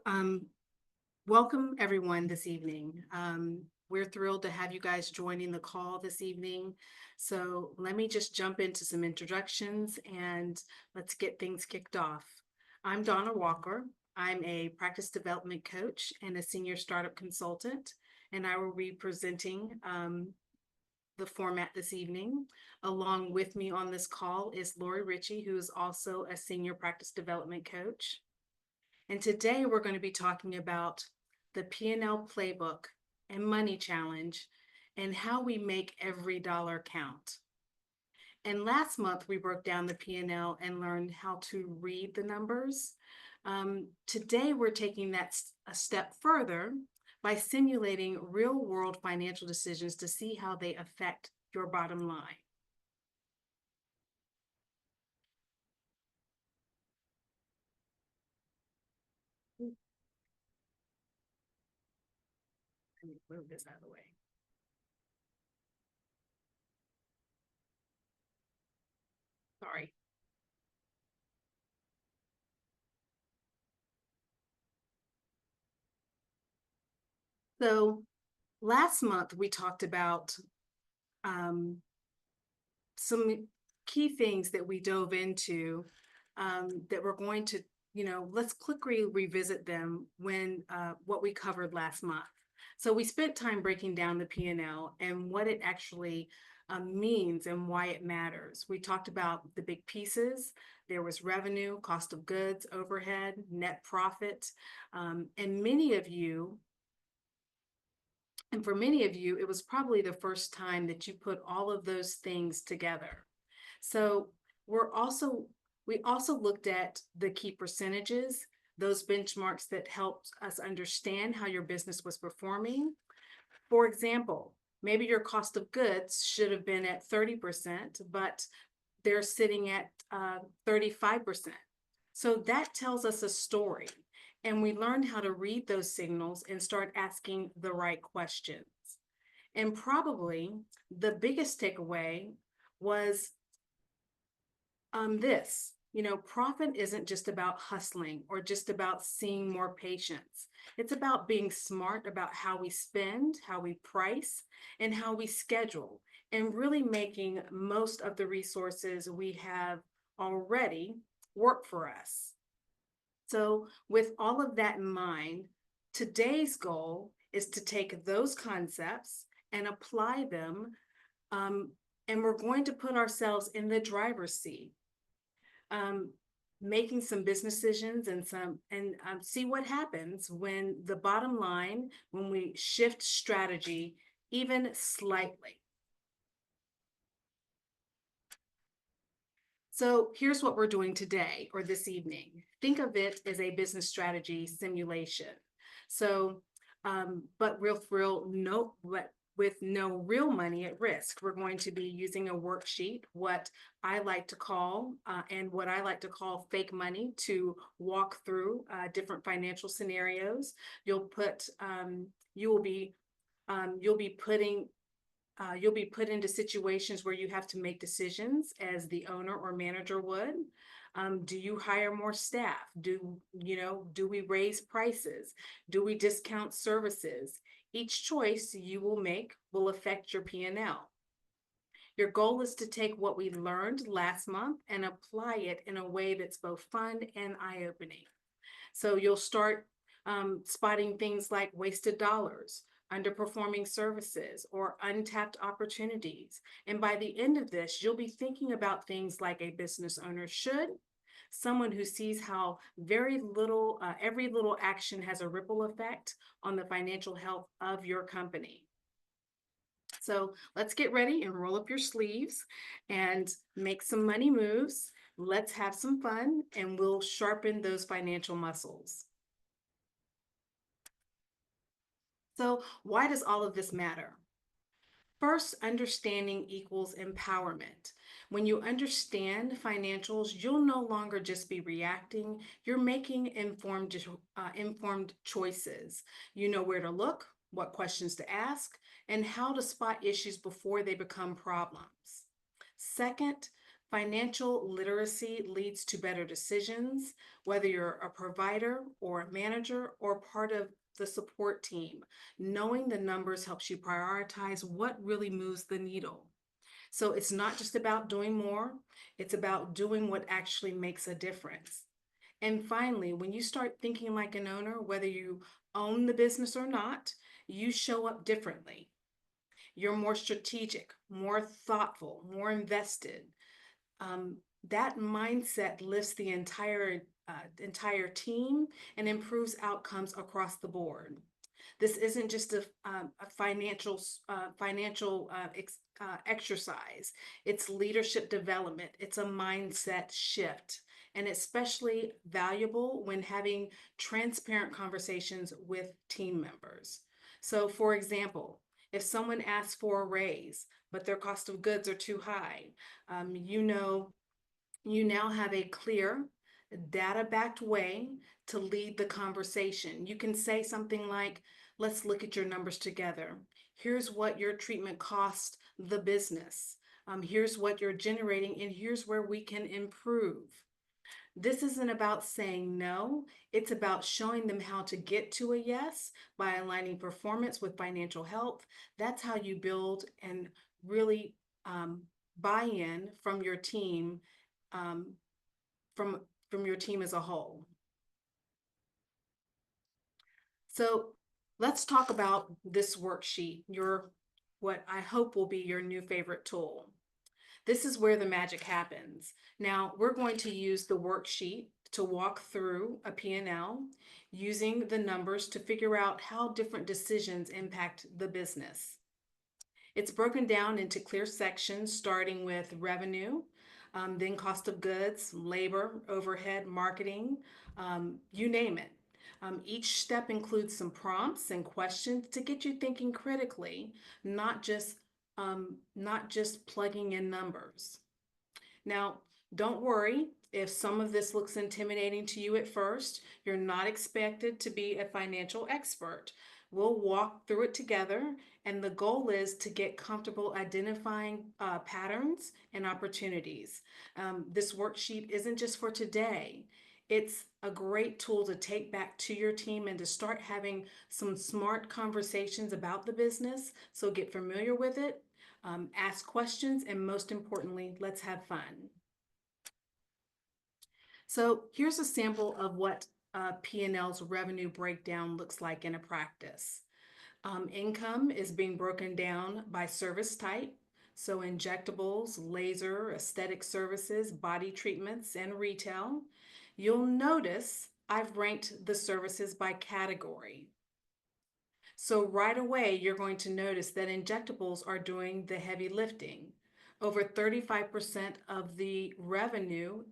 Um, Welcome everyone this evening. We're thrilled to have you guys joining the call this evening. So let me just jump into some introductions and let's get things kicked off. I'm Donna Walker. I'm a practice development coach and a senior startup consultant, and I will be presenting the format this evening. Along with me on this call is Lori Ritchie, who is also a senior practice development coach. And today we're going to be talking about the P&L Playbook and Money Challenge and how we make every dollar count. And last month we broke down the P&L and learned how to read the numbers. Today we're taking that a step further by simulating real-world financial decisions to see how they affect your bottom line. Let me move this out of the way. Sorry. So last month we talked about um, some key things that we dove into that we're going to, let's quickly revisit them when what we covered last month. So we spent time breaking down the P&L and what it actually means and why it matters. We talked about the big pieces. There was revenue, cost of goods, overhead, net profit, and for many of you, it was probably the first time that you put all of those things together. So we also looked at the key percentages, those benchmarks that helped us understand how your business was performing. For example, maybe your cost of goods should have been at 30%, but they're sitting at 35%. So that tells us a story. And we learn how to read those signals and start asking the right questions. And probably the biggest takeaway was this. Profit isn't just about hustling or just about seeing more patients. It's about being smart about how we spend, how we price, and how we schedule, and really making most of the resources we have already work for us. So, with all of that in mind, today's goal is to take those concepts and apply them. Um, and we're going to put ourselves in the driver's seat, um, making some business decisions and see what happens when the bottom line, when we shift strategy even slightly. So here's what we're doing today or this evening. Think of it as a business strategy simulation. So, but with no real money at risk. We're going to be using a worksheet, what I like to call fake money, to walk through different financial scenarios. You'll be put into situations where you have to make decisions as the owner or manager would. Do you hire more staff? Do we raise prices? Do we discount services? Each choice you will make will affect your P&L. Your goal is to take what we learned last month and apply it in a way that's both fun and eye-opening. So you'll start spotting things like wasted dollars, underperforming services, or untapped opportunities. And by the end of this, you'll be thinking about things like a business owner should, someone who sees how every little action has a ripple effect on the financial health of your company. So let's get ready and roll up your sleeves and make some money moves. Let's have some fun and we'll sharpen those financial muscles. So why does all of this matter? First, understanding equals empowerment. When you understand financials, you'll no longer just be reacting, you're making informed choices. You know where to look, what questions to ask, and how to spot issues before they become problems. Second, Financial literacy leads to better decisions, whether you're a provider or a manager or part of the support team. Knowing the numbers helps you prioritize what really moves the needle. So it's not just about doing more, it's about doing what actually makes a difference. And finally, when you start thinking like an owner, whether you own the business or not, you show up differently. You're more strategic, more thoughtful, more invested. um, that mindset lifts the entire team and improves outcomes across the board. This isn't just a financial exercise. It's leadership development. It's a mindset shift, and especially valuable when having transparent conversations with team members. So, for example, if someone asks for a raise, but their cost of goods are too high, you know you now have a clear, data backed way to lead the conversation. You can say something like, let's look at your numbers together. Here's what your treatment cost the business. Here's what you're generating, and here's where we can improve. This isn't about saying no, it's about showing them how to get to a yes by aligning performance with financial health. That's how you build and really um, buy in from your team, um, from, from your team as a whole. So let's talk about this worksheet, what I hope will be your new favorite tool. This is where the magic happens. Now, we're going to use the worksheet to walk through a P&L using the numbers to figure out how different decisions impact the business. It's broken down into clear sections, starting with revenue, then cost of goods, labor, overhead, marketing, you name it. Each step includes some prompts and questions to get you thinking critically, not just not just plugging in numbers. Now, don't worry if some of this looks intimidating to you at first. You're not expected to be a financial expert. We'll walk through it together, and the goal is to get comfortable identifying patterns and opportunities. This worksheet isn't just for today. It's a great tool to take back to your team and to start having some smart conversations about the business. So get familiar with it, ask questions, and most importantly, let's have fun. So here's a sample of what P&L's revenue breakdown looks like in a practice. Income is being broken down by service type. So injectables, laser, aesthetic services, body treatments, and retail. You'll notice I've ranked the services by category. So right away, you're going to notice that injectables are doing the heavy lifting. Over 35% of the revenue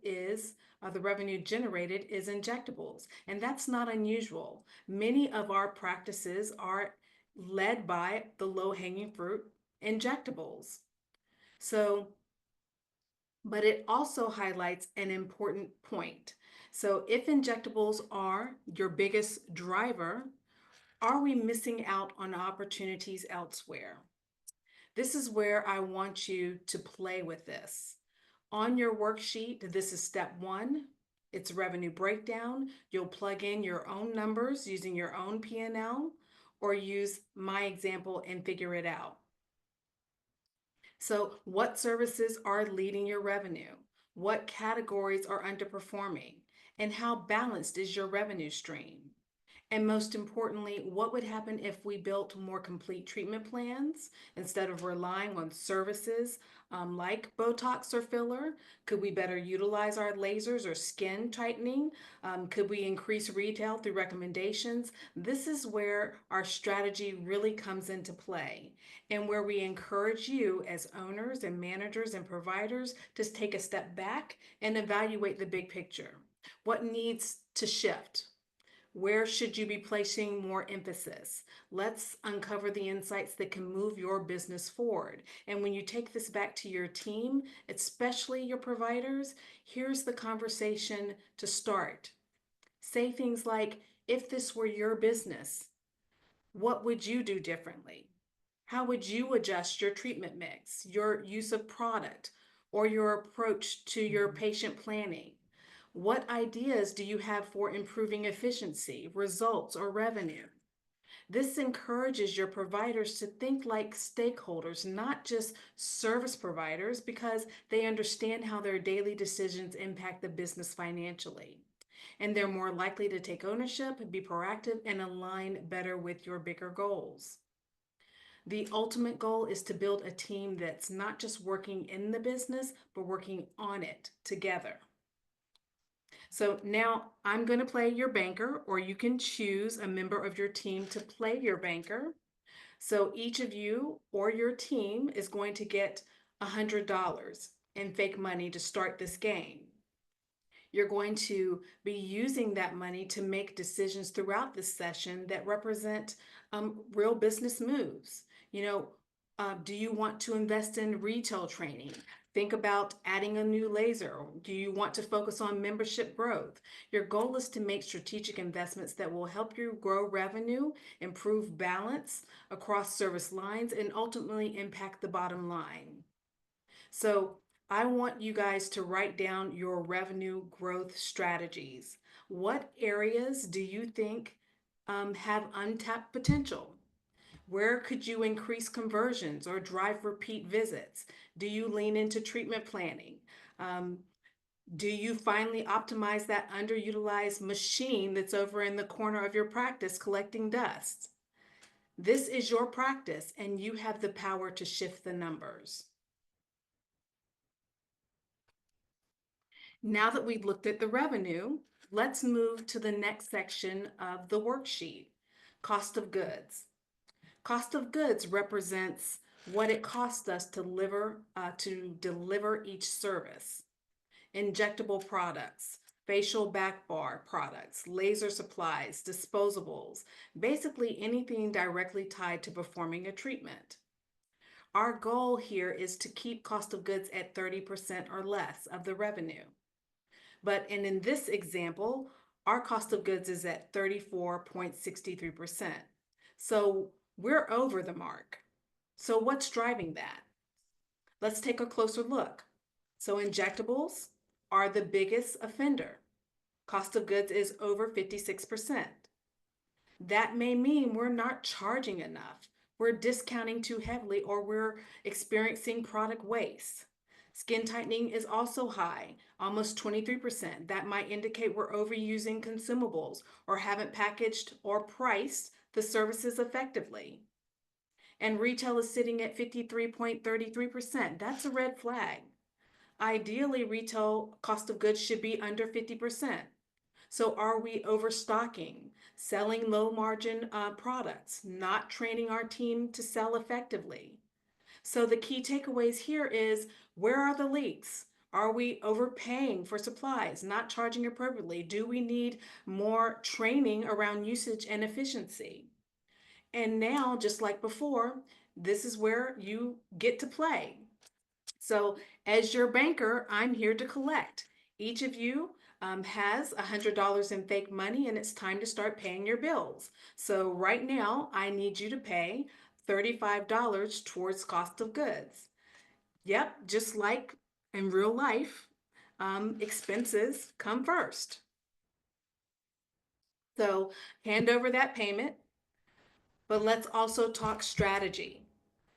generated is injectables, and that's not unusual. Many of our practices are led by the low-hanging fruit injectables. So, but it also highlights an important point. So if injectables are your biggest driver, are we missing out on opportunities elsewhere? This is where I want you to play with this. On your worksheet, this is step one. It's revenue breakdown. You'll plug in your own numbers using your own P&L or use my example and figure it out. So what services are leading your revenue? What categories are underperforming? And how balanced is your revenue stream? And most importantly, what would happen if we built more complete treatment plans instead of relying on services like Botox or filler? Could we better utilize our lasers or skin tightening? Could we increase retail through recommendations? This is where our strategy really comes into play, and where we encourage you as owners and managers and providers to take a step back and evaluate the big picture. What needs to shift? Where should you be placing more emphasis? Let's uncover the insights that can move your business forward. And when you take this back to your team, especially your providers, here's the conversation to start. Say things like, if this were your business, what would you do differently? How would you adjust your treatment mix, your use of product, or your approach to your patient planning? What ideas do you have for improving efficiency, results, or revenue? This encourages your providers to think like stakeholders, not just service providers, because they understand how their daily decisions impact the business financially. And they're more likely to take ownership, be proactive, and align better with your bigger goals. The ultimate goal is to build a team that's not just working in the business, but working on it together. So now I'm going to play your banker, or you can choose a member of your team to play your banker. So each of you or your team is going to get $100 in fake money to start this game. You're going to be using that money to make decisions throughout this session that represent real business moves. Do you want to invest in retail training? Think about adding a new laser. Do you want to focus on membership growth? Your goal is to make strategic investments that will help you grow revenue, improve balance across service lines, and ultimately impact the bottom line. So I want you guys to write down your revenue growth strategies. What areas do you think have untapped potential? Where could you increase conversions or drive repeat visits? Do you lean into treatment planning? Um, do you finally optimize that underutilized machine that's over in the corner of your practice collecting dust? This is your practice, and you have the power to shift the numbers. Now that we've looked at the revenue, let's move to the next section of the worksheet, cost of goods. Cost of goods represents what it costs us to deliver each service. Injectable products, facial back bar products, laser supplies, disposables, basically anything directly tied to performing a treatment. Our goal here is to keep cost of goods at 30% or less of the revenue. But in this example, our cost of goods is at 34.63%. So we're over the mark. So what's driving that? Let's take a closer look. So injectables are the biggest offender. Cost of goods is over 56%. That may mean we're not charging enough, we're discounting too heavily, or we're experiencing product waste. Skin tightening is also high, almost 23%. That might indicate we're overusing consumables or haven't packaged or priced the services effectively. And retail is sitting at 53.33%. That's a red flag. Ideally, retail cost of goods should be under 50%. So are we overstocking, selling low margin products, not training our team to sell effectively? So the key takeaways here is, where are the leaks? Are we overpaying for supplies, not charging appropriately? Do we need more training around usage and efficiency? And now, just like before, this is where you get to play. So as your banker, I'm here to collect. Each of you has $100 in fake money, and it's time to start paying your bills. So right now, I need you to pay $35 towards cost of goods. Yep, just like in real life, expenses come first. So hand over that payment. But let's also talk strategy.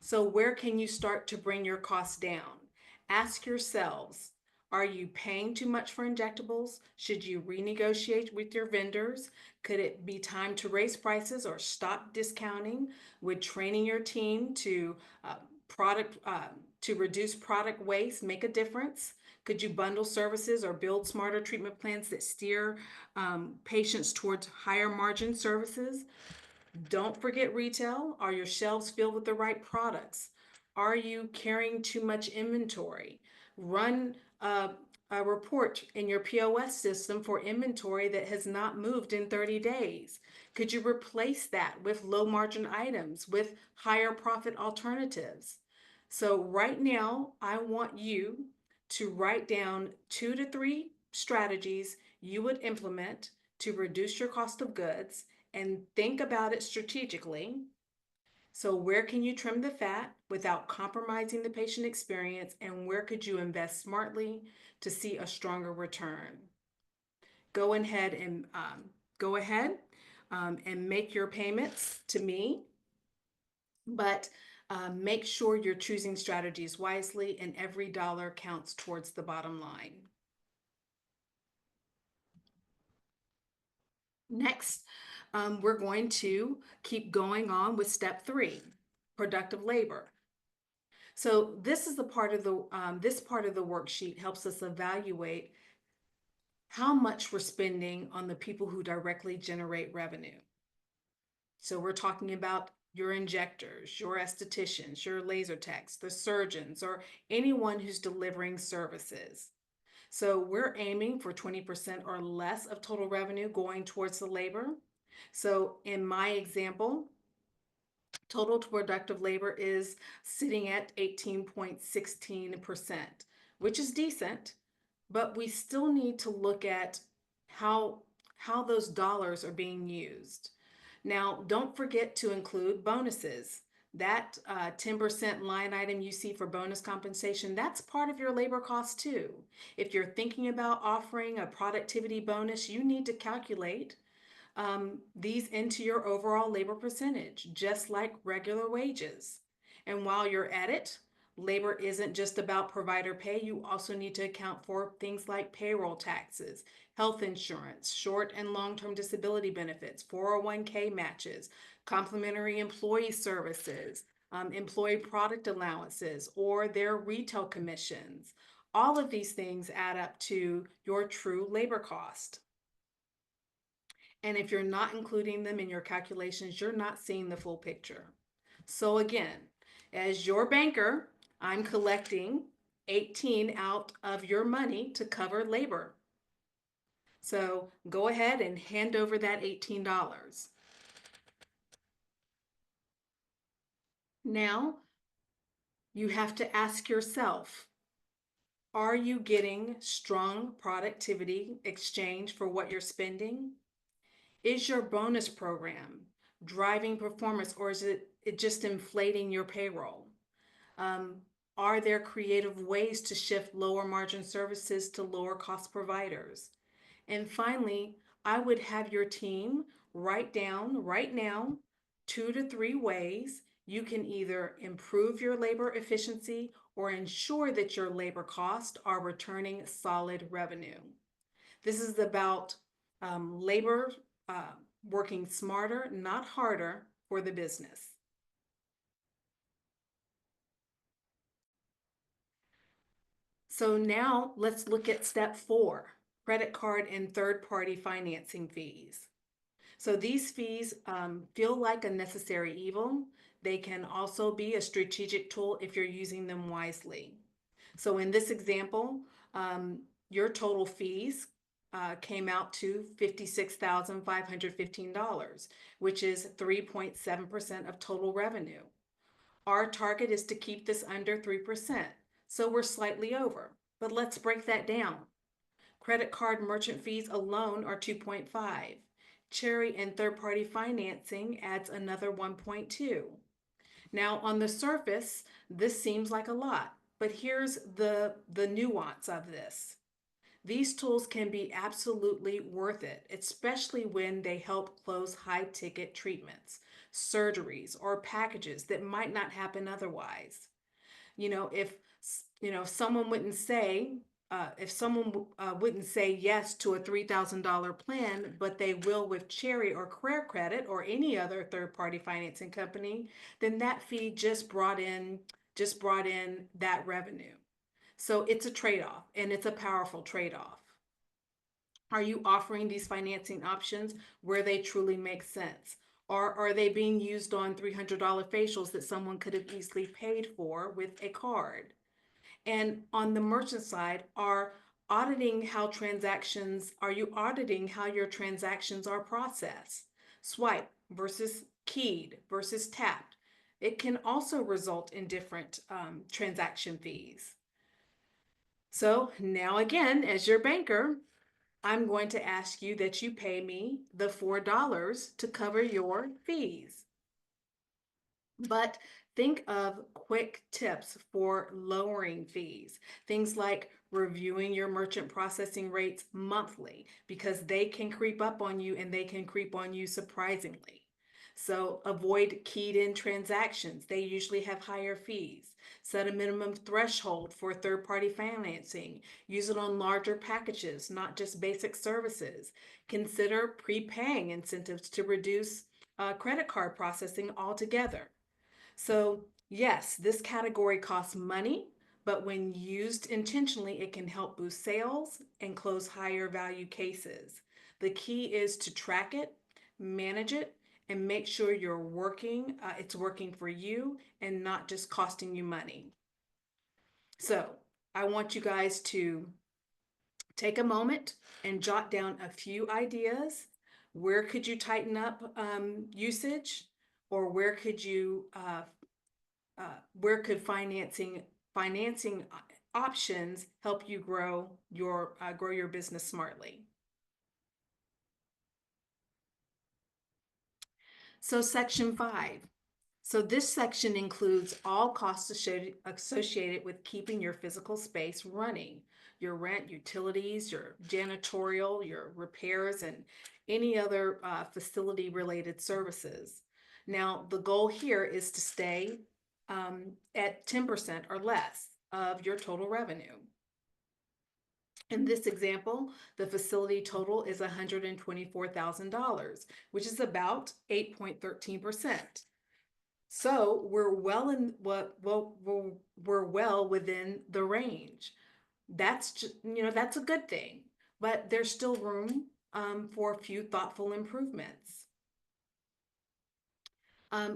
So, where can you start to bring your costs down? Ask yourselves, are you paying too much for injectables? Should you renegotiate with your vendors? Could it be time to raise prices or stop discounting? Would training your team uh, product to reduce product waste make a difference? Could you bundle services or build smarter treatment plans that steer patients towards higher margin services? Don't forget retail. Are your shelves filled with the right products? Are you carrying too much inventory? Run a report in your POS system for inventory that has not moved in 30 days. Could you replace that with low margin items with higher profit alternatives? So right now, I want you to write down 2 to 3 strategies you would implement to reduce your cost of goods, and think about it strategically. So where can you trim the fat without compromising the patient experience, and where could you invest smartly to see a stronger return? Go ahead and go ahead and make your payments to me, but make sure you're choosing strategies wisely and every dollar counts towards the bottom line. Next, we're going to keep going on with step 3, productive labor. So this is the part of the this part of the worksheet helps us evaluate how much we're spending on the people who directly generate revenue. So we're talking about your injectors, your estheticians, your laser techs, the surgeons, or anyone who's delivering services. So we're aiming for 20% or less of total revenue going towards the labor. So in my example, total productive labor is sitting at 18.16%, which is decent, but we still need to look at how how those dollars are being used. Now, don't forget to include bonuses. That 10% line item you see for bonus compensation, that's part of your labor cost too. If you're thinking about offering a productivity bonus, you need to calculate these into your overall labor percentage, just like regular wages. And while you're at it, labor isn't just about provider pay. You also need to account for things like payroll taxes, health insurance, short and long-term disability benefits, 401k matches, complementary employee services, employee product allowances, or their retail commissions. All of these things add up to your true labor cost. And if you're not including them in your calculations, you're not seeing the full picture. So again, as your banker, I'm collecting 18 out of your money to cover labor. So go ahead and hand over that $18. Now you have to ask yourself, are you getting strong productivity exchange for what you're spending? Is your bonus program driving performance, or is it just inflating your payroll? Um, are there creative ways to shift lower margin services to lower cost providers? And finally, I would have your team write down right now 2 to 3 ways you can either improve your labor efficiency or ensure that your labor costs are returning solid revenue. This is about labor uh, working smarter, not harder for the business. So now let's look at step 4, credit card and third-party financing fees. So these fees feel like a necessary evil. They can also be a strategic tool if you're using them wisely. So in this example, your total fees came out to $56,515, which is 3.7% of total revenue. Our target is to keep this under 3%, so we're slightly over. But let's break that down. Credit card merchant fees alone are 2.5. Cherry and third-party financing adds another 1.2. Now, on the surface, this seems like a lot, but here's the nuance of this. These tools can be absolutely worth it, especially when they help close high-ticket treatments, surgeries, or packages that might not happen otherwise. You know, someone wouldn't say, if someone wouldn't say yes to a $3,000 plan, but they will with Cherry or Career Credit or any other third-party financing company, then that fee just brought in that revenue. So it's a trade-off, and it's a powerful trade-off. Are you offering these financing options where they truly make sense? Or are they being used on $300 facials that someone could have easily paid for with a card? And on the merchant side, are you auditing how your transactions are processed? Swipe versus keyed versus tapped. It can also result in different transaction fees. So now again, as your banker, I'm going to ask you that you pay me the $4 to cover your fees. But think of quick tips for lowering fees. Things like reviewing your merchant processing rates monthly because they can creep up on you and they can creep on you surprisingly. So avoid keyed in transactions. They usually have higher fees. Set a minimum threshold for third party financing. Use it on larger packages, not just basic services. Consider prepaying incentives to reduce credit card processing altogether. So, yes, this category costs money, but when used intentionally, it can help boost sales and close higher value cases. The key is to track it, manage it, and make sure it's working for you and not just costing you money. So, I want you guys to take a moment and jot down a few ideas. Where could you tighten up usage, or where could financing options help you grow your business smartly? So section 5. So this section includes all costs associated with keeping your physical space running: your rent, utilities, your janitorial, your repairs, and any other facility related services. Now, the goal here is to stay at 10% or less of your total revenue. In this example, the facility total is $124,000, which is about 8.13%. So we're well within the range. That's just, that's a good thing, but there's still room for a few thoughtful improvements.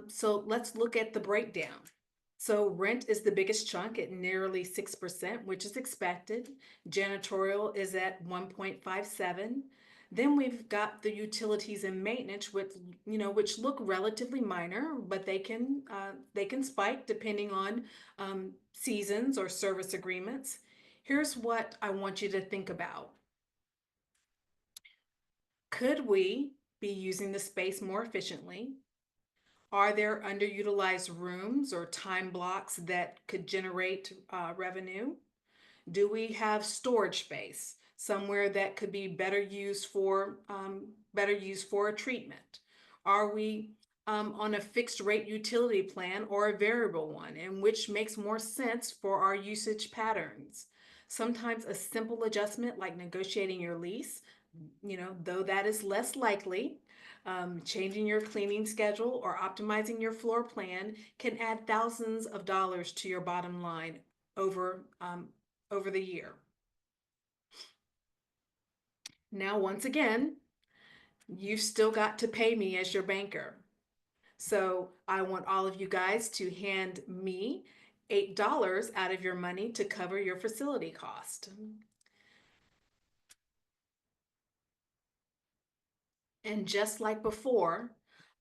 So let's look at the breakdown. So rent is the biggest chunk at nearly 6%, which is expected. Janitorial is at 1.57. Then we've got the utilities and maintenance, which look relatively minor, but they can spike depending on seasons or service agreements. Here's what I want you to think about. Could we be using the space more efficiently? Are there underutilized rooms or time blocks that could generate revenue? Do we have storage space somewhere that could be better used for a treatment? Are we on a fixed rate utility plan or a variable one, and which makes more sense for our usage patterns? Sometimes a simple adjustment like negotiating your lease, though that is less likely, changing your cleaning schedule or optimizing your floor plan can add thousands of dollars to your bottom line over the year. Now, once again, you've still got to pay me as your banker. So I want all of you guys to hand me $8 out of your money to cover your facility cost. And just like before,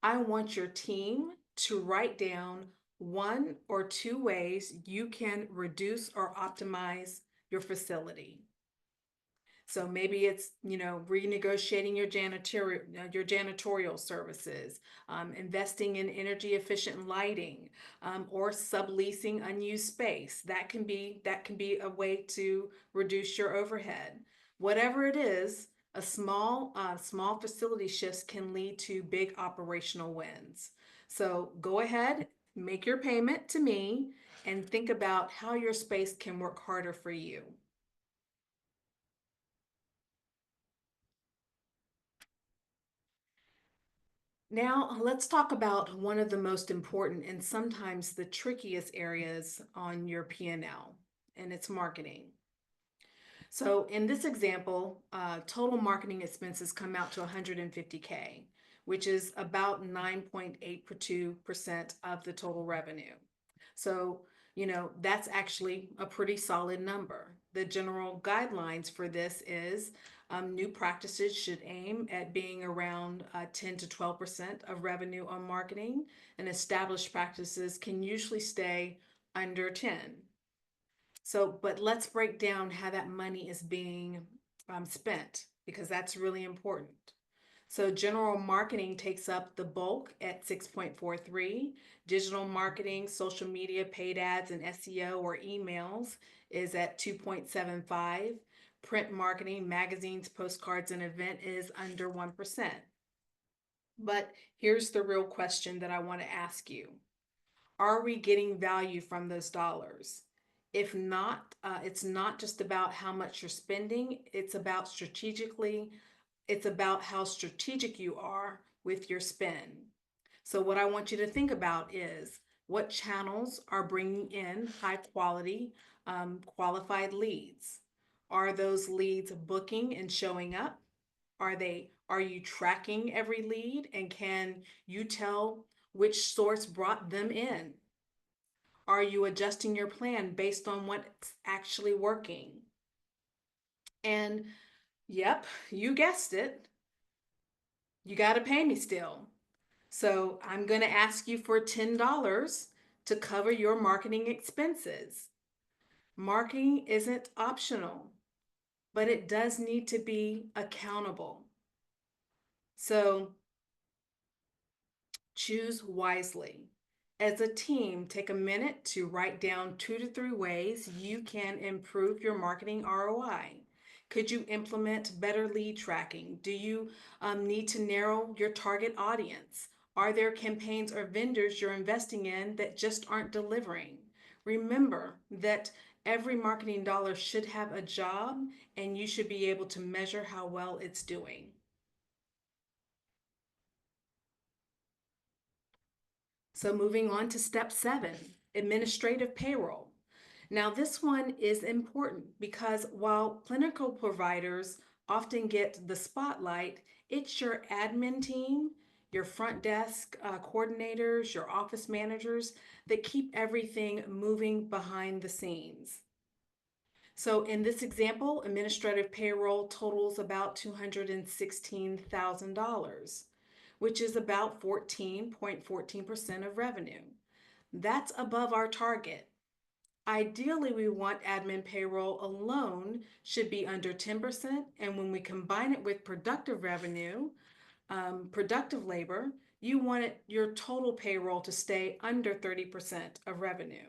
I want your team to write down 1 or 2 ways you can reduce or optimize your facility. So maybe it's, renegotiating your janitorial services, investing in energy efficient lighting, or subleasing unused space. That can be a way to reduce your overhead. Whatever it is, a small facility shifts can lead to big operational wins. So go ahead, make your payment to me, and think about how your space can work harder for you. Now, let's talk about one of the most important and sometimes the trickiest areas on your P&L, and it's marketing. So in this example, total marketing expenses come out to 150K, which is about 9.82% of the total revenue. So, that's actually a pretty solid number. The general guidelines for this is new practices should aim at being around 10 to 12% of revenue on marketing, and established practices can usually stay under 10. So, but let's break down how that money is being spent, because that's really important. So general marketing takes up the bulk at 6.43. Digital marketing, social media, paid ads, and SEO or emails is at 2.75. Print marketing, magazines, postcards, and event is under 1%. But here's the real question that I want to ask you. Are we getting value from those dollars? If not, it's not just about how much you're spending, it's about how strategic you are with your spend. So, what I want you to think about is what channels are bringing in high quality, qualified leads? Are those leads booking and showing up? Are you tracking every lead and can you tell which source brought them in? Are you adjusting your plan based on what's actually working? And yep, you guessed it. You got to pay me still. So I'm going to ask you for $10 to cover your marketing expenses. Marketing isn't optional, but it does need to be accountable. So choose wisely. As a team, take a minute to write down 2 to 3 ways you can improve your marketing ROI. Could you implement better lead tracking? Do you need to narrow your target audience? Are there campaigns or vendors you're investing in that just aren't delivering? Remember that every marketing dollar should have a job and you should be able to measure how well it's doing. So moving on to step 7, administrative payroll. Now this one is important because while clinical providers often get the spotlight, it's your admin team, your front desk coordinators, your office managers that keep everything moving behind the scenes. So in this example, administrative payroll totals about $216,000, which is about 14.14% of revenue. That's above our target. Ideally, we want admin payroll alone should be under 10%, and when we combine it with productive revenue, productive labor, you want your total payroll to stay under 30% of revenue.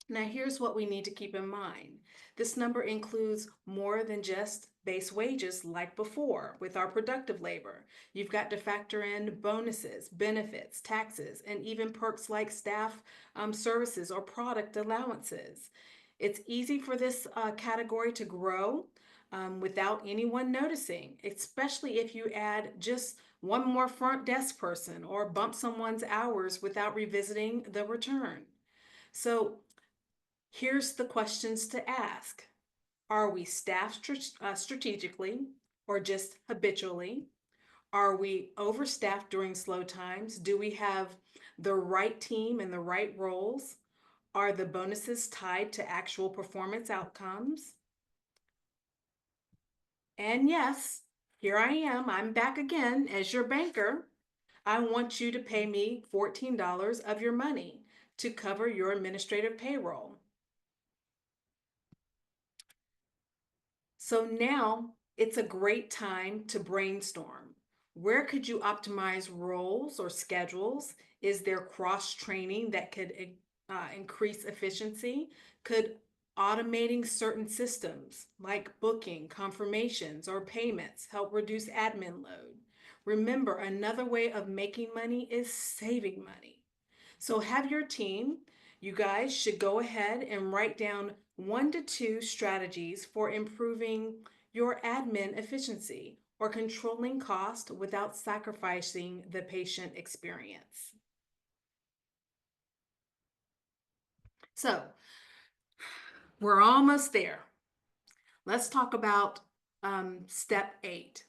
Now, here's what we need to keep in mind. This number includes more than just base wages like before with our productive labor. You've got to factor in bonuses, benefits, taxes, and even perks like staff services or product allowances. It's easy for this category to grow without anyone noticing, especially if you add just one more front desk person or bump someone's hours without revisiting the return. So here's the questions to ask. Are we staffed strategically or just habitually? Are we overstaffed during slow times? Do we have the right team and the right roles? Are the bonuses tied to actual performance outcomes? And yes, here I am. I'm back again as your banker. I want you to pay me $14 of your money to cover your administrative payroll. So now it's a great time to brainstorm. Where could you optimize roles or schedules? Is there cross training that could increase efficiency? Could automating certain systems like booking, confirmations, or payments help reduce admin load? Remember, another way of making money is saving money. So have your team. You guys should go ahead and write down 1 to 2 strategies for improving your admin efficiency or controlling cost without sacrificing the patient experience. So we're almost there. Let's talk about step 8,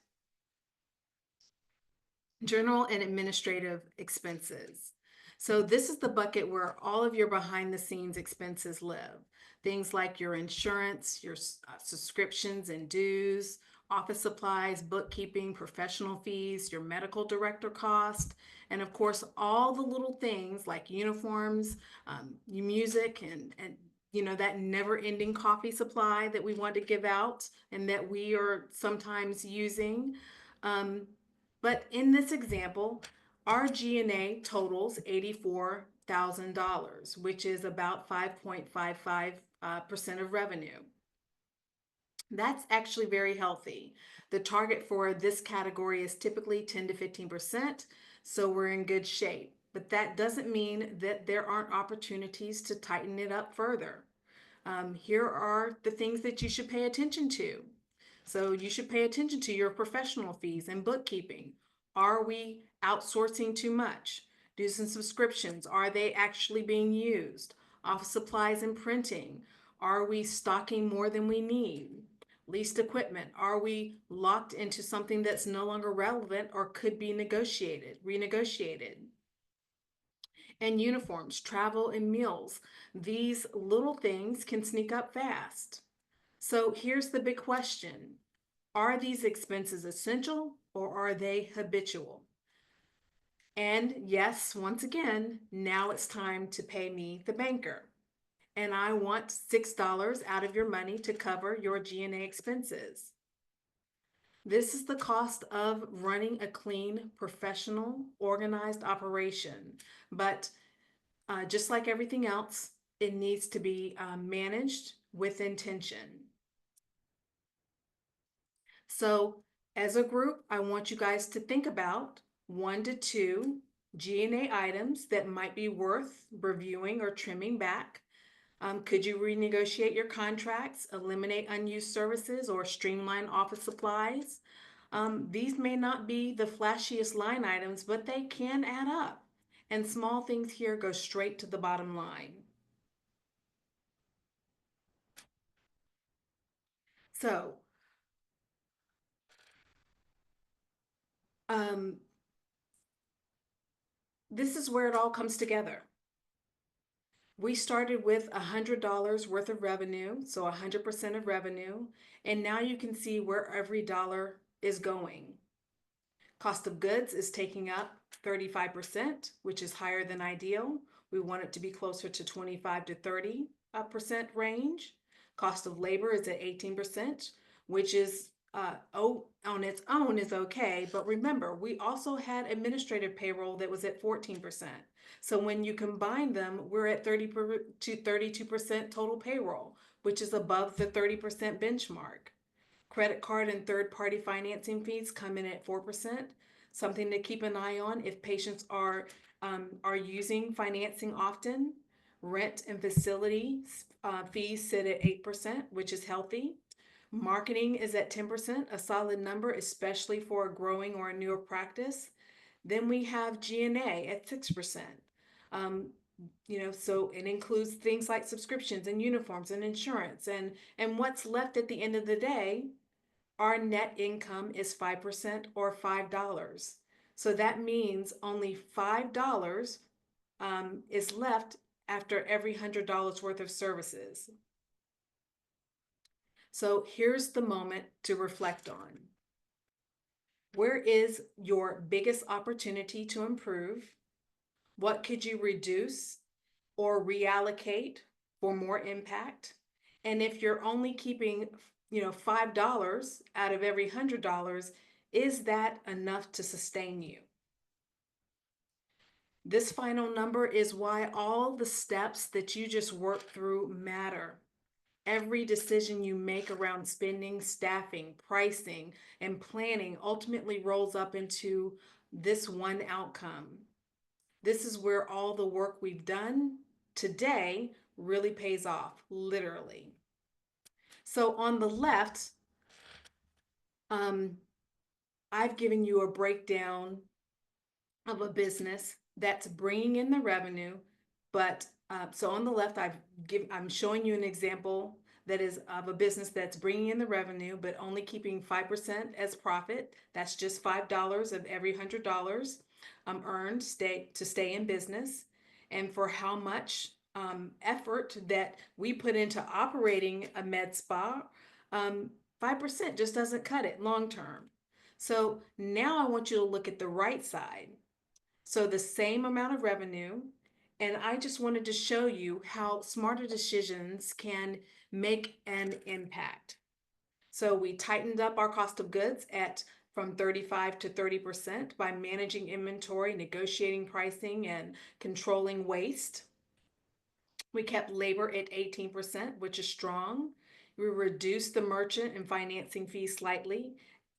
general and administrative expenses. So this is the bucket where all of your behind the scenes expenses live. Things like your insurance, your subscriptions and dues, office supplies, bookkeeping, professional fees, your medical director cost, and of course, all the little things like uniforms, your music, and that never ending coffee supply that we want to give out and that we are sometimes using. Um, but in this example, our G&A totals $84,000, which is about 5.55% of revenue. That's actually very healthy. The target for this category is typically 10 to 15%, so we're in good shape. But that doesn't mean that there aren't opportunities to tighten it up further. Here are the things that you should pay attention to. So you should pay attention to your professional fees and bookkeeping. Are we outsourcing too much? Dues and subscriptions, are they actually being used? Office supplies and printing, are we stocking more than we need? Leased equipment, are we locked into something that's no longer relevant or could be renegotiated? And uniforms, travel, and meals. These little things can sneak up fast. So here's the big question. Are these expenses essential or are they habitual? And yes, once again, now it's time to pay me, the banker. And I want $6 out of your money to cover your G&A expenses. This is the cost of running a clean, professional, organized operation. But just like everything else, it needs to be managed with intention. So as a group, I want you guys to think about 1 to 2 G&A items that might be worth reviewing or trimming back. Could you renegotiate your contracts, eliminate unused services, or streamline office supplies? These may not be the flashiest line items, but they can add up. And small things here go straight to the bottom line. So, um, this is where it all comes together. We started with $100 worth of revenue, so 100% of revenue, and now you can see where every dollar is going. Cost of goods is taking up 35%, which is higher than ideal. We want it to be closer to 25 to 30% range. Cost of labor is at 18%, which is on its own is okay. But remember, we also had administrative payroll that was at 14%. So when you combine them, we're at 30 to 32% total payroll, which is above the 30% benchmark. Credit card and third-party financing fees come in at 4%. Something to keep an eye on if patients are using financing often. Rent and facility fees sit at 8%, which is healthy. Marketing is at 10%, a solid number, especially for a growing or a newer practice. Then we have G&A at 6%. So it includes things like subscriptions and uniforms and insurance and what's left at the end of the day. Our net income is 5% or $5. So that means only $5 is left after every $100 worth of services. So here's the moment to reflect on. Where is your biggest opportunity to improve? What could you reduce or reallocate for more impact? And if you're only keeping, $5 out of every $100, is that enough to sustain you? This final number is why all the steps that you just worked through matter. Every decision you make around spending, staffing, pricing, and planning ultimately rolls up into this one outcome. This is where all the work we've done today really pays off, literally. So on the left, I've given you a breakdown of a business that's bringing in the revenue, but so on the left, I'm showing you an example that is of a business that's bringing in the revenue, but only keeping 5% as profit. That's just $5 of every $100 earned to stay in business, and for how much effort that we put into operating a med spa, 5% just doesn't cut it long term. So now I want you to look at the right side. So the same amount of revenue, and I just wanted to show you how smarter decisions can make an impact. So we tightened up our cost of goods at from 35 to 30% by managing inventory, negotiating pricing, and controlling waste. We kept labor at 18%, which is strong. We reduced the merchant and financing fees slightly,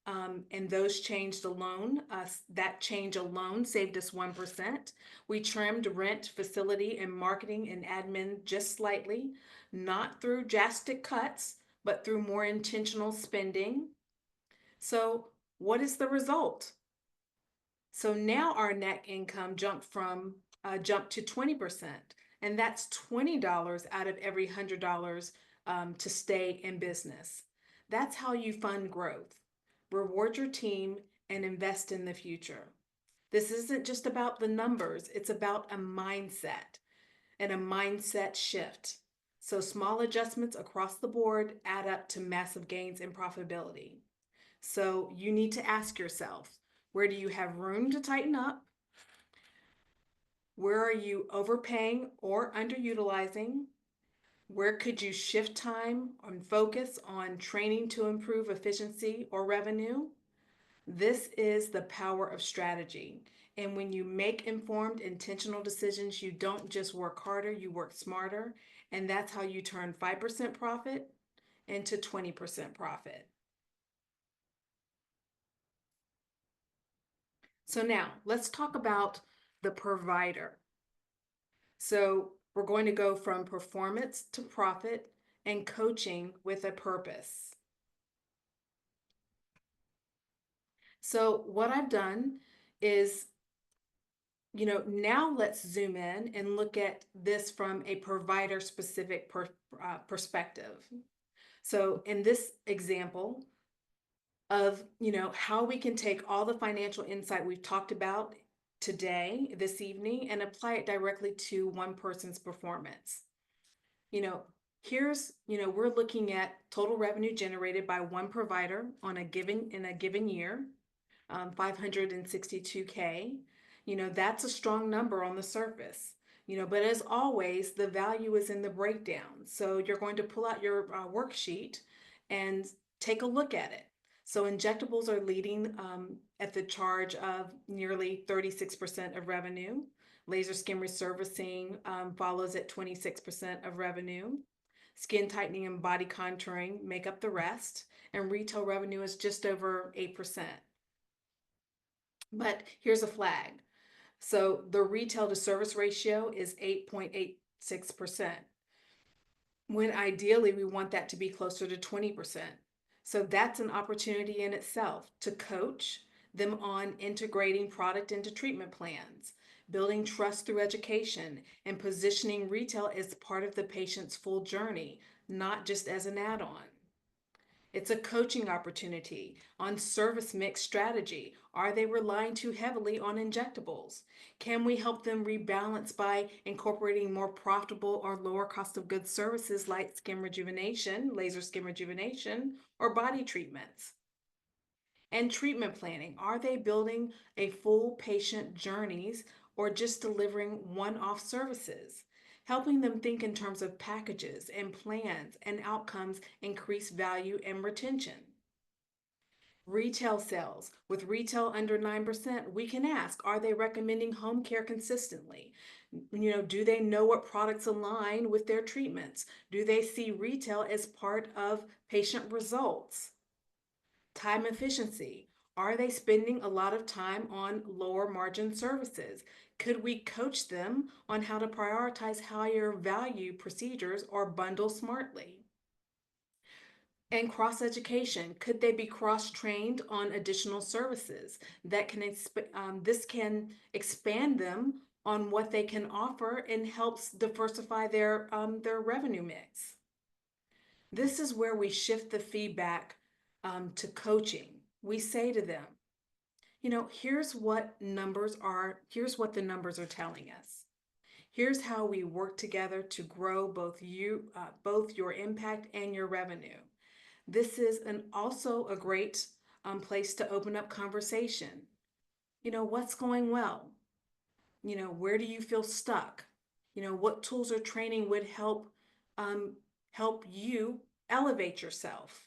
and those changed alone. That change alone saved us 1%. We trimmed rent, facility, and marketing and admin just slightly, not through drastic cuts, but through more intentional spending. So, what is the result? So now our net income jumped to 20%, and that's $20 out of every $100 to stay in business. That's how you fund growth. Reward your team and invest in the future. This isn't just about the numbers, it's about a mindset and a mindset shift. So small adjustments across the board add up to massive gains in profitability. So you need to ask yourself, where do you have room to tighten up? Where are you overpaying or underutilizing? Where could you shift time and focus on training to improve efficiency or revenue? This is the power of strategy. And when you make informed, intentional decisions, you don't just work harder, you work smarter. And that's how you turn 5% profit into 20% profit. So now let's talk about the provider. So we're going to go from performance to profit and coaching with a purpose. So what I've done is, now let's zoom in and look at this from a provider specific perspective. So in this example of, how we can take all the financial insight we've talked about today, this evening, and apply it directly to one person's performance. You know, we're looking at total revenue generated by one provider in a given year, 562K. That's a strong number on the surface. But as always, the value is in the breakdown. So you're going to pull out your worksheet and take a look at it. So injectables are leading at the charge of nearly 36% of revenue. Laser skin resurfacing follows at 26% of revenue. Skin tightening and body contouring make up the rest, and retail revenue is just over 8%. But here's a flag. So the retail to service ratio is 8.86%, when ideally we want that to be closer to 20%. So that's an opportunity in itself to coach them on integrating product into treatment plans, building trust through education, and positioning retail as part of the patient's full journey, not just as an add-on. It's a coaching opportunity on service mix strategy. Are they relying too heavily on injectables? Can we help them rebalance by incorporating more profitable or lower cost of goods services like skin rejuvenation, laser skin rejuvenation, or body treatments? And treatment planning. Are they building a full patient journeys or just delivering one-off services? Helping them think in terms of packages and plans and outcomes increase value and retention. Retail sales. With retail under 9%, we can ask, are they recommending home care consistently? Do they know what products align with their treatments? Do they see retail as part of patient results? Time efficiency. Are they spending a lot of time on lower margin services? Could we coach them on how to prioritize higher value procedures or bundle smartly? And cross education. Could they be cross trained on additional services that this can expand them on what they can offer and helps diversify their revenue mix? This is where we shift the feedback to coaching. We say to them, here's what the numbers are telling us. Here's how we work together to grow both your impact and your revenue. This is also a great place to open up conversation. What's going well? Where do you feel stuck? What tools or training would help you elevate yourself?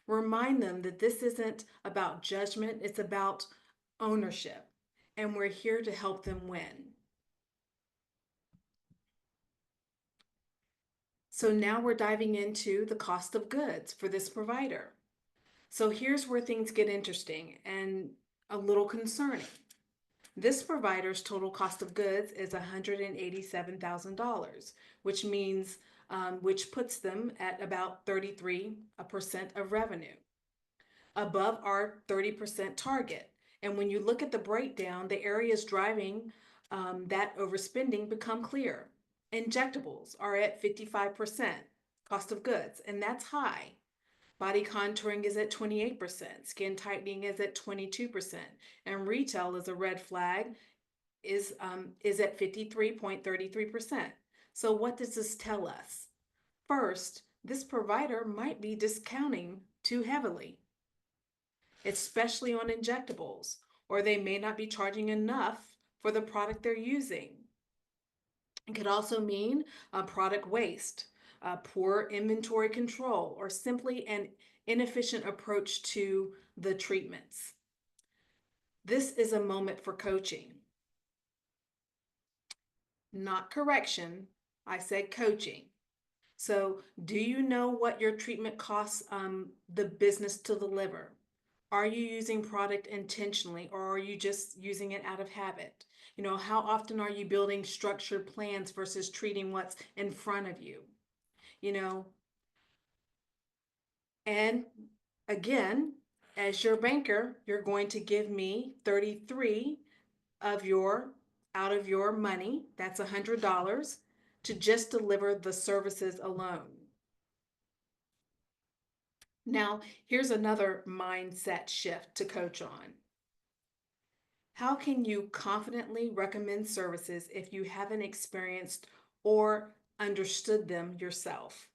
Remind them that this isn't about judgment, it's about ownership, and we're here to help them win. So now we're diving into the cost of goods for this provider. So here's where things get interesting and a little concerning. This provider's total cost of goods is $187,000, which means which puts them at about 33% of revenue, above our 30% target. And when you look at the breakdown, the areas driving that overspending become clear. Injectables are at 55% cost of goods, and that's high. Body contouring is at 28%, skin tightening is at 22%, and retail is a red flag, is at 53.33%. So what does this tell us? First, this provider might be discounting too heavily, especially on injectables, or they may not be charging enough for the product they're using. It could also mean product waste, poor inventory control, or simply an inefficient approach to the treatments. This is a moment for coaching, not correction. I said coaching. So, do you know what your treatment costs the business to deliver? Are you using product intentionally, or are you just using it out of habit? You know, how often are you building structured plans versus treating what's in front of you? You know, and again, as your banker, you're going to give me 33 of your out of your money, that's $100, to just deliver the services alone. Now, here's another mindset shift to coach on. How can you confidently recommend services if you haven't experienced or understood them yourself?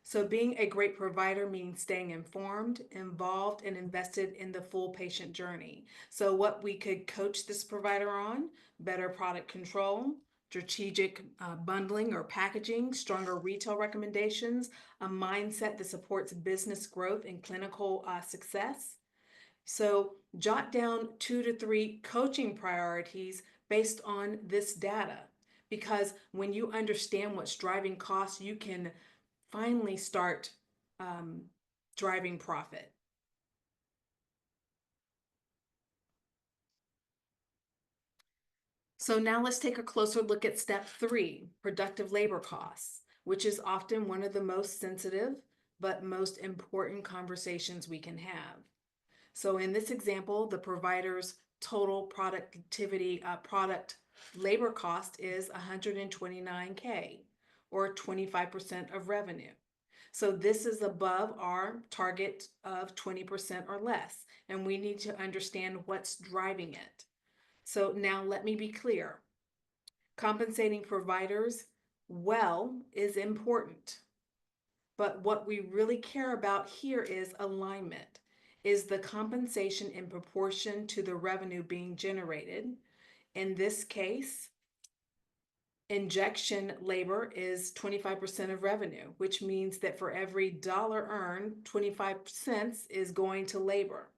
So, being a great provider means staying informed, involved, and invested in the full patient journey. So, what we could coach this provider on: better product control, strategic bundling or packaging, stronger retail recommendations, a mindset that supports business growth and clinical success. So, jot down 2 to 3 coaching priorities based on this data. Because when you understand what's driving costs, you can finally start um, driving profit. So now let's take a closer look at step 3, productive labor costs, which is often one of the most sensitive but most important conversations we can have. So in this example, the provider's total product labor cost is 129K, or 25% of revenue. So this is above our target of 20% or less, and we need to understand what's driving it. So now let me be clear. Compensating providers well is important, but what we really care about here is alignment. Is the compensation in proportion to the revenue being generated? In this case, injection labor is 25% of revenue, which means that for every dollar earned, 25 cents is going to labor.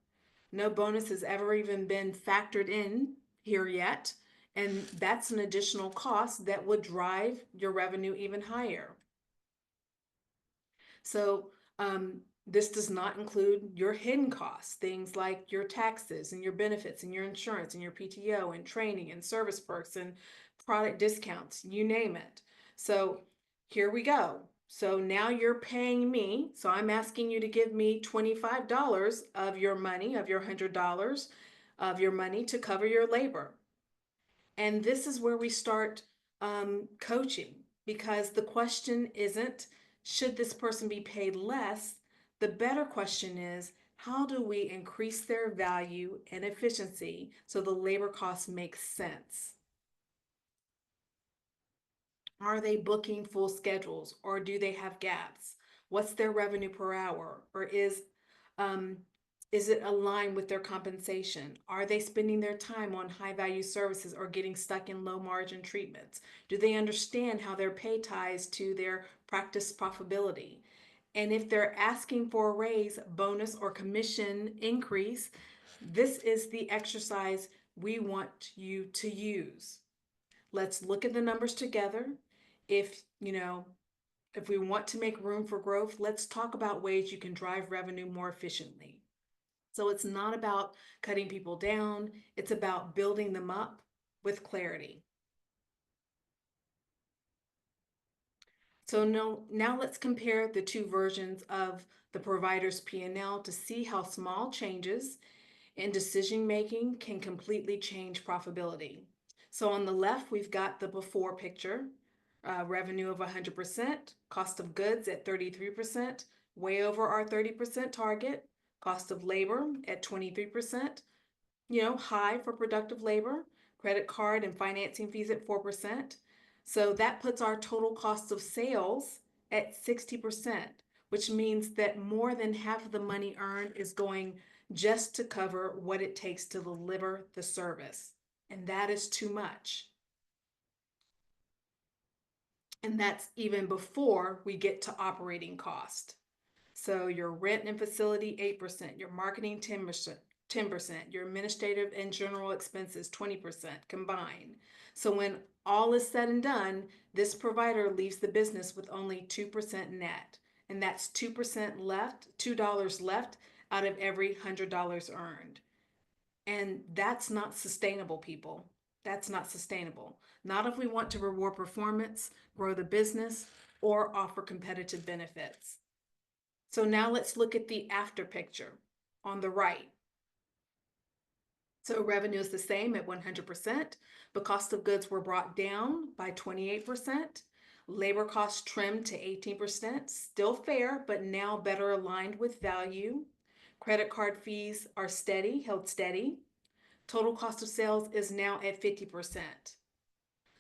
No bonus has ever even been factored in here yet, and that's an additional cost that would drive your revenue even higher. So, this does not include your hidden costs, things like your taxes and your benefits and your insurance and your PTO and training and service perks and product discounts, you name it. So here we go. So now you're paying me. So I'm asking you to give me $25 of your money, of your $100 of your money to cover your labor. And this is where we start coaching, because the question isn't, should this person be paid less? The better question is, how do we increase their value and efficiency so the labor cost makes sense? Are they booking full schedules, or do they have gaps? What's their revenue per hour? Or um, is it aligned with their compensation? Are they spending their time on high value services or getting stuck in low margin treatments? Do they understand how their pay ties to their practice profitability? And if they're asking for a raise, bonus, or commission increase, this is the exercise we want you to use. Let's look at the numbers together. If, if we want to make room for growth, let's talk about ways you can drive revenue more efficiently. So it's not about cutting people down, it's about building them up with clarity. So now let's compare the two versions of the provider's P&L to see how small changes in decision making can completely change profitability. So on the left, we've got the before picture, revenue of 100%, cost of goods at 33%, way over our 30% target, cost of labor at 23%, high for productive labor, credit card and financing fees at 4%. So that puts our total cost of sales at 60%, which means that more than half of the money earned is going just to cover what it takes to deliver the service. And that is too much. And that's even before we get to operating cost. So your rent and facility, 8%, your marketing, 10%, your administrative and general expenses, 20% combined. So when all is said and done, this provider leaves the business with only 2% net. And that's 2% left, $2 left out of every $100 earned. And that's not sustainable, people. That's not sustainable. Not if we want to reward performance, grow the business, or offer competitive benefits. So now let's look at the after picture on the right. So revenue is the same at 100%, but cost of goods were brought down by 28%. Labor costs trimmed to 18%, still fair, but now better aligned with value. Credit card fees are held steady. Total cost of sales is now at 50%.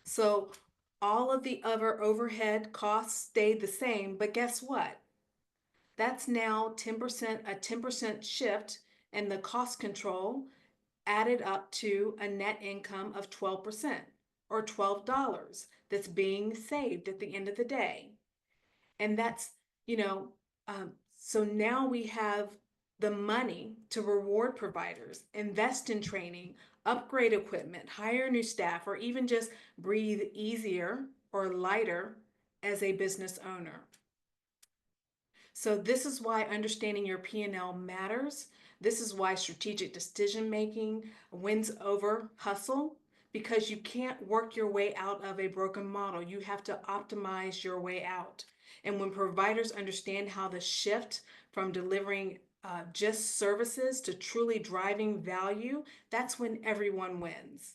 So all of the other overhead costs stayed the same, but guess what? That's now 10%, a 10% shift in the cost control added up to a net income of 12% or $12 that's being saved at the end of the day. And that's, you know, so now we have the money to reward providers, invest in training, upgrade equipment, hire new staff, or even just breathe easier or lighter as a business owner. So this is why understanding your P&L matters. This is why strategic decision making wins over hustle, because you can't work your way out of a broken model. You have to optimize your way out. And when providers understand how to shift from delivering just services to truly driving value, that's when everyone wins.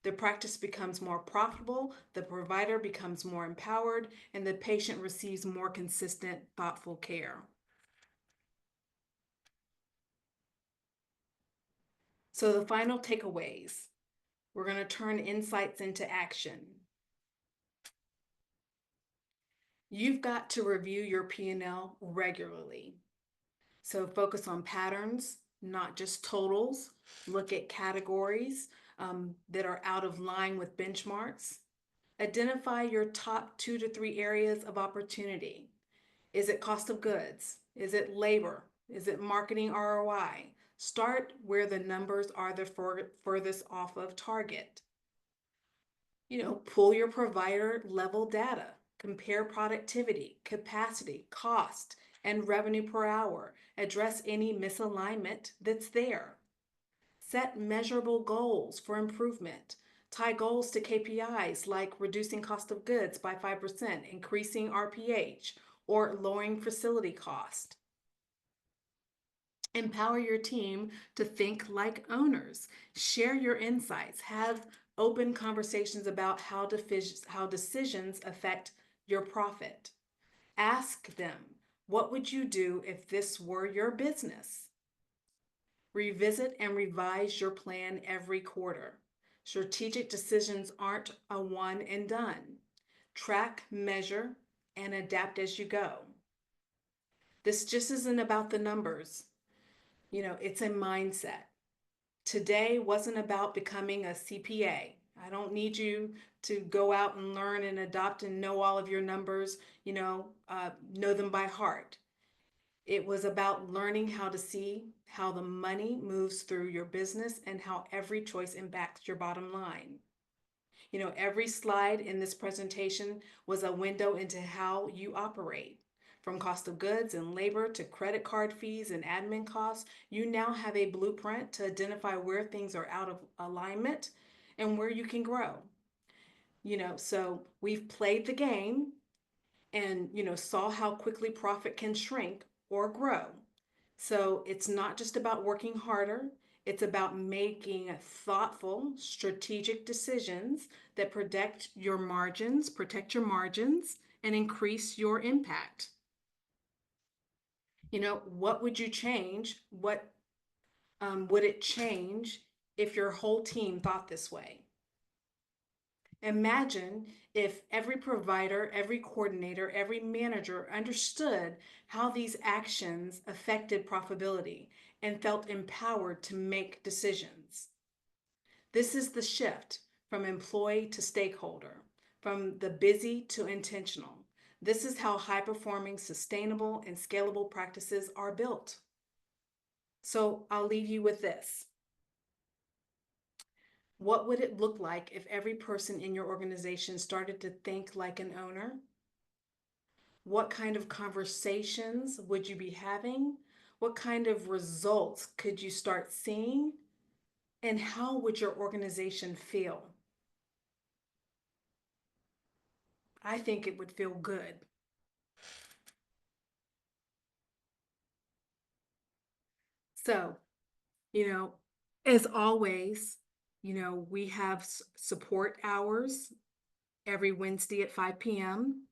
The practice becomes more profitable, the provider becomes more empowered, and the patient receives more consistent, thoughtful care. So the final takeaways, we're going to turn insights into action. You've got to review your P&L regularly. So focus on patterns, not just totals. Look at categories that are out of line with benchmarks. Identify your top 2 to 3 areas of opportunity. Is it cost of goods? Is it labor? Is it marketing ROI? Start where the numbers are the furthest off of target. Pull your provider level data, compare productivity, capacity, cost, and revenue per hour. Address any misalignment that's there. Set measurable goals for improvement. Tie goals to KPIs like reducing cost of goods by 5%, increasing RPH, or lowering facility cost. Empower your team to think like owners. Share your insights. Have open conversations about how decisions affect your profit. Ask them, what would you do if this were your business? Revisit and revise your plan every quarter. Strategic decisions aren't a one and done. Track, measure, and adapt as you go. This just isn't about the numbers. It's a mindset. Today wasn't about becoming a CPA. I don't need you to go out and learn and adopt and know all of your numbers, know them by heart. It was about learning how to see how the money moves through your business and how every choice impacts your bottom line. Every slide in this presentation was a window into how you operate. From cost of goods and labor to credit card fees and admin costs, you now have a blueprint to identify where things are out of alignment and where you can grow. So we've played the game and, saw how quickly profit can shrink or grow. So it's not just about working harder, it's about making thoughtful, strategic decisions that protect your margins, and increase your impact. What would you change? What would it change if your whole team thought this way? Imagine if every provider, every coordinator, every manager understood how these actions affected profitability and felt empowered to make decisions. This is the shift from employee to stakeholder, from the busy to intentional. This is how high performing, sustainable, and scalable practices are built. So I'll leave you with this. What would it look like if every person in your organization started to think like an owner? What kind of conversations would you be having? What kind of results could you start seeing? And how would your organization feel? I think it would feel good. So, you know, as always, we have support hours every Wednesday at 5 p.m.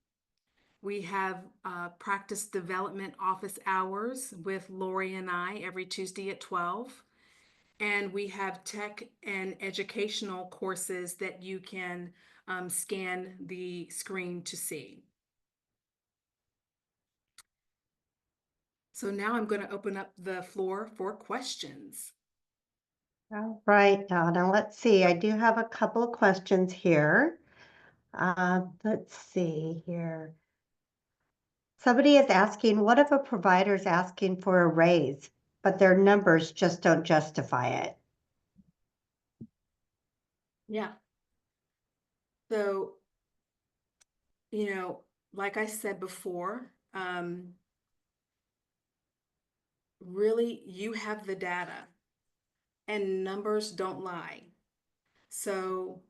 We have practice development office hours with Lori and I every Tuesday at 12. And we have tech and educational courses that you can scan the screen to see. So now I'm going to open up the floor for questions. All right, Donna, let's see. I do have a couple of questions here. Let's see here. Somebody is asking, what if a provider is asking for a raise, but their numbers just don't justify it? Yeah. So, like I said before, really you have the data and numbers don't lie. So,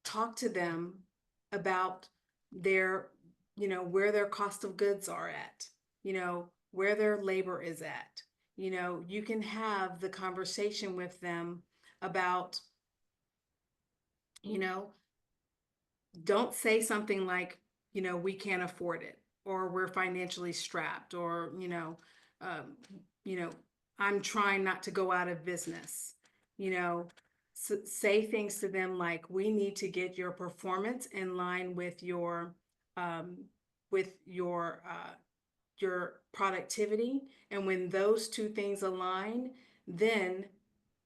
talk to them about their, where their cost of goods are at, where their labor is at. You can have the conversation with them about, you know, don't say something like, we can't afford it, or we're financially strapped, or, um, you know, I'm trying not to go out of business. Say things to them like, we need to get your performance in line with um, your productivity. And when those two things align, then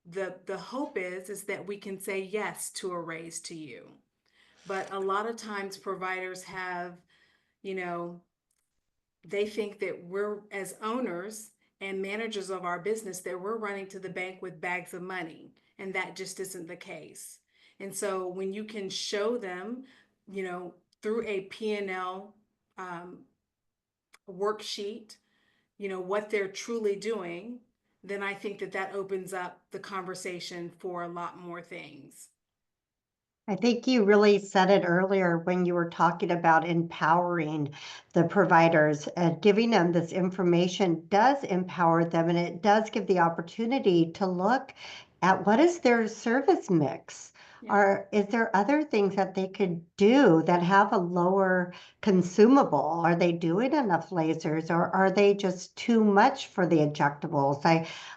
the hope is that we can say yes to a raise to you. But a lot of times providers have, you know, they think that we're, as owners and managers of our business, that we're running to the bank with bags of money. And that just isn't the case. And so when you can show them, through a P&L um, worksheet, what they're truly doing, then I think that opens up the conversation for a lot more things. I think you really said it earlier when you were talking about empowering the providers. Giving them this information does empower them, and it does give the opportunity to look at what is their service mix. Yeah. Or is there other things that they could do that have a lower consumable? Are they doing enough lasers, or are they just too much for the injectables?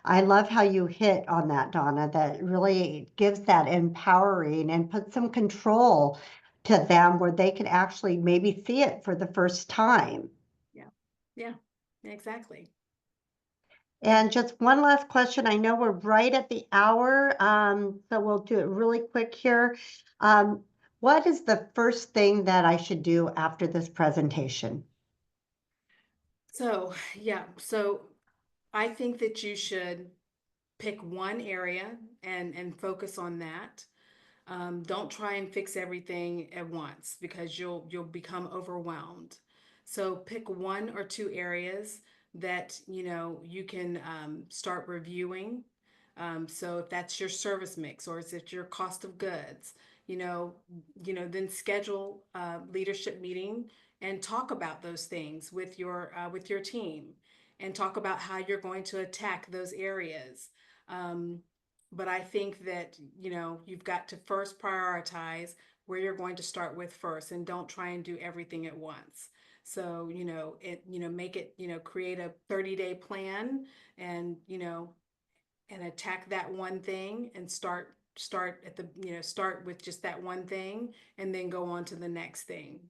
I love how you hit on that, Donna, that really gives that empowering and puts some control to them where they can actually maybe see it for the first time. Yeah. Yeah. Exactly. And just one last question. I know we're right at the hour, so we'll do it really quick here. Um, what is the first thing that I should do after this presentation? So, yeah, so I think that you should pick one area and focus on that. Don't try and fix everything at once because you'll become overwhelmed. So pick one or two areas that you can start reviewing. So if that's your service mix or is it your cost of goods, you know, then schedule a leadership meeting and talk about those things with your team, and talk about how you're going to attack those areas. Um, but I think that, you've got to first prioritize where you're going to start with first, and don't try and do everything at once. So, make it, create a 30-day plan, and, and attack that one thing, and start at the, start with just that one thing, and then go on to the next thing.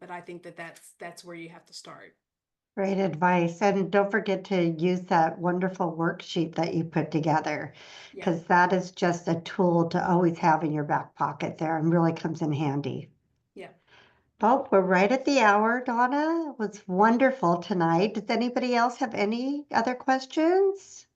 But I think that that's where you have to start. Great advice. And don't forget to use that wonderful worksheet that you put together, Yeah. because that is just a tool to always have in your back pocket there and really comes in handy. Yeah. Well, we're right at the hour, Donna. It was wonderful tonight. Does anybody else have any other questions?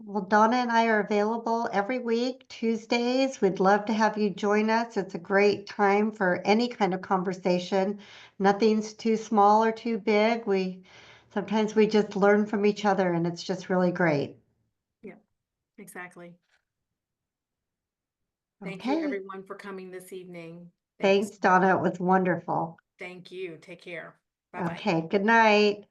Well, Donna and I are available every week, Tuesdays. We'd love to have you join us. It's a great time for any kind of conversation. Nothing's too small or too big. Sometimes we just learn from each other and it's just really great. Yeah. Exactly. Thank you, Okay. everyone, for coming this evening. Thank you so Thanks, much. Donna. It was wonderful. Thank you. Take care. Bye bye. Okay. Good night.